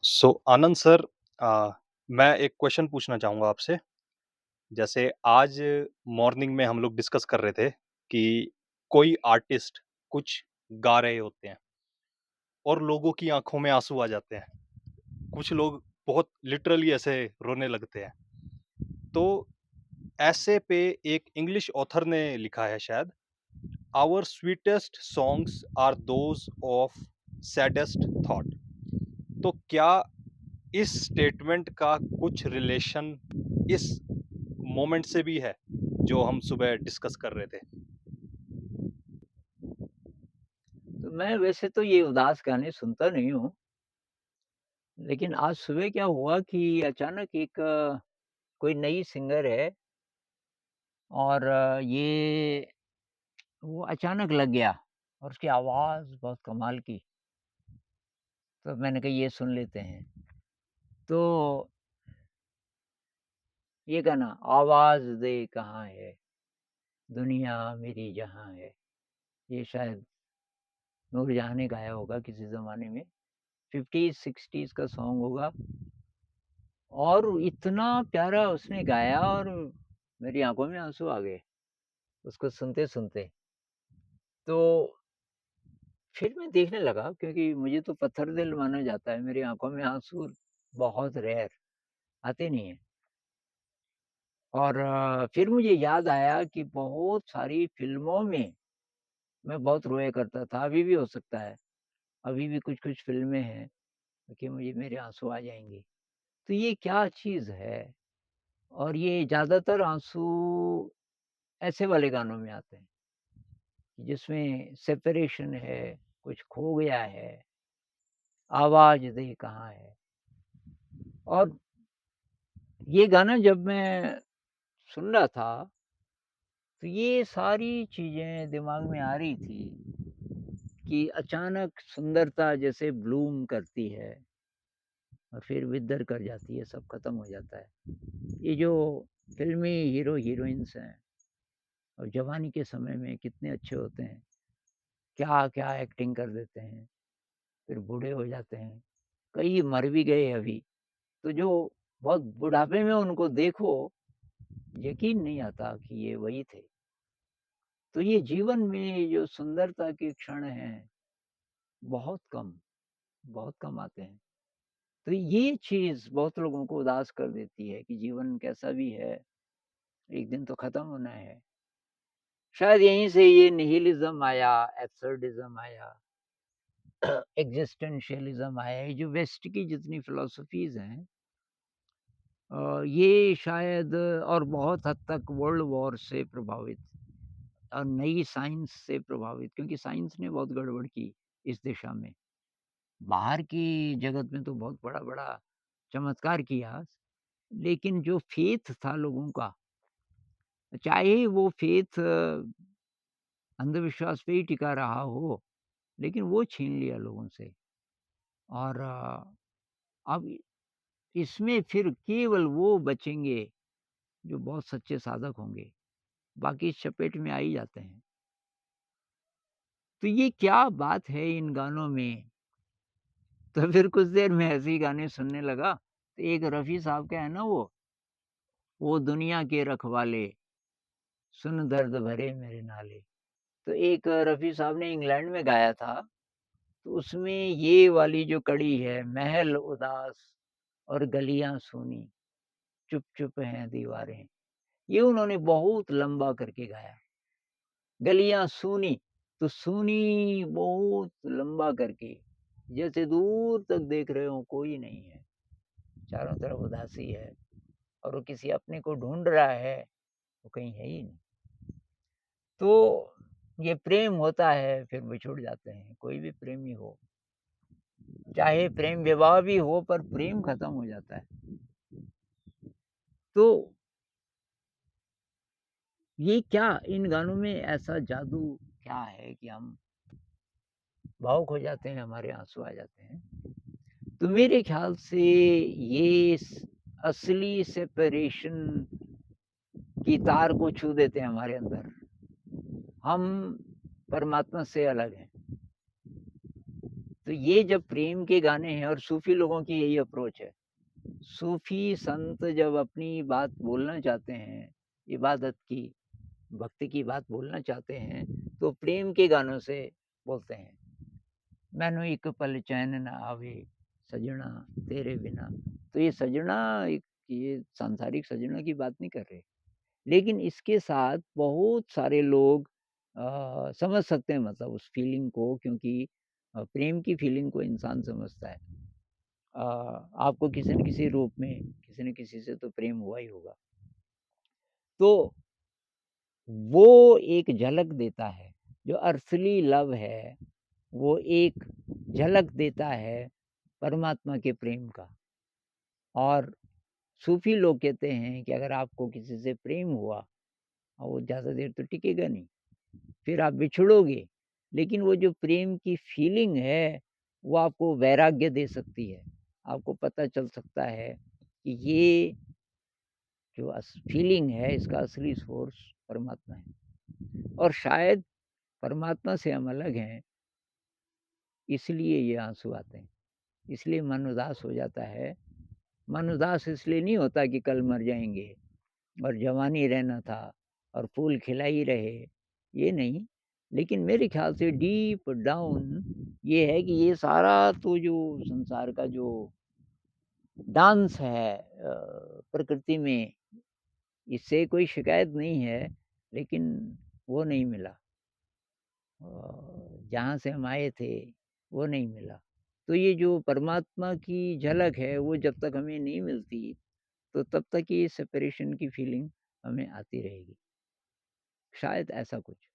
आनंद sir, अ, मैं एक question पूछना चाहूँगा आपसे। जैसे आज मॉर्निंग में हम लोग डिस्कस कर रहे थे कि कोई आर्टिस्ट कुछ गा रहे होते हैं और लोगों की आँखों में आँसू आ जाते हैं। कुछ लोग बहुत लिटरली ऐसे रोने लगते हैं। तो ऐसे पे एक इंग्लिश ऑथर ने लिखा है शायद, our sweetest songs are those of saddest thought. तो क्या इस स्टेटमेंट का कुछ रिलेशन इस मोमेंट से भी है जो हम सुबह डिस्कस कर रहे थे? तो मैं वैसे तो ये उदास गाने सुनता नहीं हूँ, लेकिन आज सुबह क्या हुआ कि अचानक एक कोई नई सिंगर है और ये वो अचानक लग गया और उसकी आवाज़ बहुत कमाल की, तो मैंने कहा ये सुन लेते हैं। तो ये गाना आवाज़ दे कहाँ है, दुनिया मेरी जहाँ है, ये शायद नूरजहाँ ने गाया होगा किसी ज़माने में, 50s-60s का सॉन्ग होगा और इतना प्यारा उसने गाया और मेरी आँखों में आँसू आ गए। उसको सुनते-सुनते। तो फिर मैं देखने लगा क्योंकि मुझे तो पत्थर दिल माना जाता है, मेरी आँखों में आँसू बहुत रेयर आते नहीं हैं। और फिर मुझे याद आया कि बहुत सारी फ़िल्मों में मैं बहुत रोया करता था, अभी भी हो सकता है। अभी भी कुछ-कुछ फ़िल्में हैं कि मुझे मेरे आँसू आ जाएँगे। तो ये क्या चीज़ है? और ये ज़्यादातर आँसू ऐसे वाले गानों में आते हैं, जिसमें सेपरेशन है, कुछ खो गया है, आवाज़ दे कहाँ है। और ये गाना जब मैं सुन रहा था, तो ये सारी चीज़ें दिमाग में आ रही थी कि अचानक सुंदरता जैसे ब्लूम करती है और फिर विदर कर जाती है, सब खत्म हो जाता है। ये जो फ़िल्मी हीरो-हीरोइन्स हैं और जवानी के समय में कितने अच्छे होते हैं, क्या-क्या एक्टिंग कर देते हैं, फिर बूढ़े हो जाते हैं, कई मर भी गए अभी। तो जो बहुत बुढ़ापे में उनको देखो, यकीन नहीं आता कि ये वही थे। तो ये जीवन में जो सुंदरता के क्षण हैं, बहुत कम आते हैं। तो ये चीज़ बहुत लोगों को उदास कर देती है कि जीवन कैसा भी है, एक दिन तो खत्म होना है। शायद यहीं से ये निहिलिज़्म आया, एब्सर्डिज़्म आया, एक्जिस्टेंशियलिज़्म आया, ये जो वेस्ट की जितनी फ़िलॉसफ़ीज़ हैं ये शायद और बहुत हद तक वर्ल्ड वॉर से प्रभावित और नई साइंस से प्रभावित क्योंकि साइंस ने बहुत गड़बड़ की इस दिशा में। बाहर की जगत में तो बहुत बड़ा-बड़ा चमत्कार किया, लेकिन जो फ़ेथ था लोगों का, चाहे वो फ़ेथ अंधविश्वास पे ही टिका रहा हो, लेकिन वो छीन लिया लोगों से। और अब इसमें फिर केवल वो बचेंगे जो बहुत सच्चे साधक होंगे, बाकी इस चपेट में आ ही जाते हैं। तो ये क्या बात है इन गानों में? तो फिर कुछ देर मैं ऐसे ही गाने सुनने लगा, तो एक रफ़ी साहब का है ना वो दुनिया के रखवाले, सुन दर्द भरे मेरे नाले। तो एक रफ़ी साहब ने इंग्लैंड में गाया था, तो उसमें ये वाली जो कड़ी है, महल उदास और गलियाँ सूनी, चुप-चुप हैं दीवारें, ये उन्होंने बहुत लंबा करके गाया। गलियाँ सूनी, तो सूनी बहुत लंबा करके, जैसे दूर तक देख रहे हो कोई नहीं है, चारों तरफ उदासी है और वो किसी अपने को ढूँढ रहा है, वो कहीं है ही नहीं। तो ये प्रेम होता है, फिर बिछुड़ जाते हैं, कोई भी प्रेमी हो, चाहे प्रेम विवाह भी हो पर प्रेम खत्म हो जाता है। तो ये क्या इन गानों में ऐसा जादू क्या है कि हम भावुक हो जाते हैं, हमारे आँसू आ जाते हैं? तो मेरे ख़्याल से ये असली सेपरेशन की तार को छू देते हैं हमारे अंदर। हम परमात्मा से अलग हैं। तो ये जब प्रेम के गाने हैं और सूफ़ी लोगों की यही अप्रोच है। सूफ़ी संत जब अपनी बात बोलना चाहते हैं, इबादत की, भक्ति की बात बोलना चाहते हैं, तो प्रेम के गानों से बोलते हैं। मैनू एक पल चैन न आवे, सजना तेरे बिना। तो ये सजना एक ये सांसारिक सजना की बात नहीं कर रहे। लेकिन इसके साथ बहुत सारे लोग समझ सकते हैं मतलब उस फीलिंग को क्योंकि प्रेम की फीलिंग को इंसान समझता है। अ, आपको किसी न किसी रूप में, किसी न किसी से तो प्रेम हुआ ही होगा। तो वो एक झलक देता है, जो असली लव है, वो एक झलक देता है परमात्मा के प्रेम का। और सूफ़ी लोग कहते हैं कि अगर आपको किसी से प्रेम हुआ और वो ज़्यादा देर तो टिकेगा नहीं, फिर आप बिछड़ोगे, लेकिन वो जो प्रेम की फीलिंग है, वो आपको वैराग्य दे सकती है। आपको पता चल सकता है कि ये जो फीलिंग है, इसका असली सोर्स परमात्मा है और शायद परमात्मा से हम अलग हैं, इसलिए ये आँसू आते हैं। इसलिए मन उदास हो जाता है। मन उदास इसलिए नहीं होता कि कल मर जाएँगे और जवानी रहना था और फूल खिला ही रहे, ये नहीं। लेकिन मेरे ख़्याल से डीप डाउन ये है कि ये सारा तो जो संसार का जो डांस है प्रकृति में, इससे कोई शिकायत नहीं है, लेकिन वो नहीं मिला। जहाँ से हम आए थे, वो नहीं मिला। तो ये जो परमात्मा की झलक है, वो जब तक हमें नहीं मिलती, तो तब तक ये सेपरेशन की फीलिंग हमें आती रहेगी। शायद ऐसा कुछ।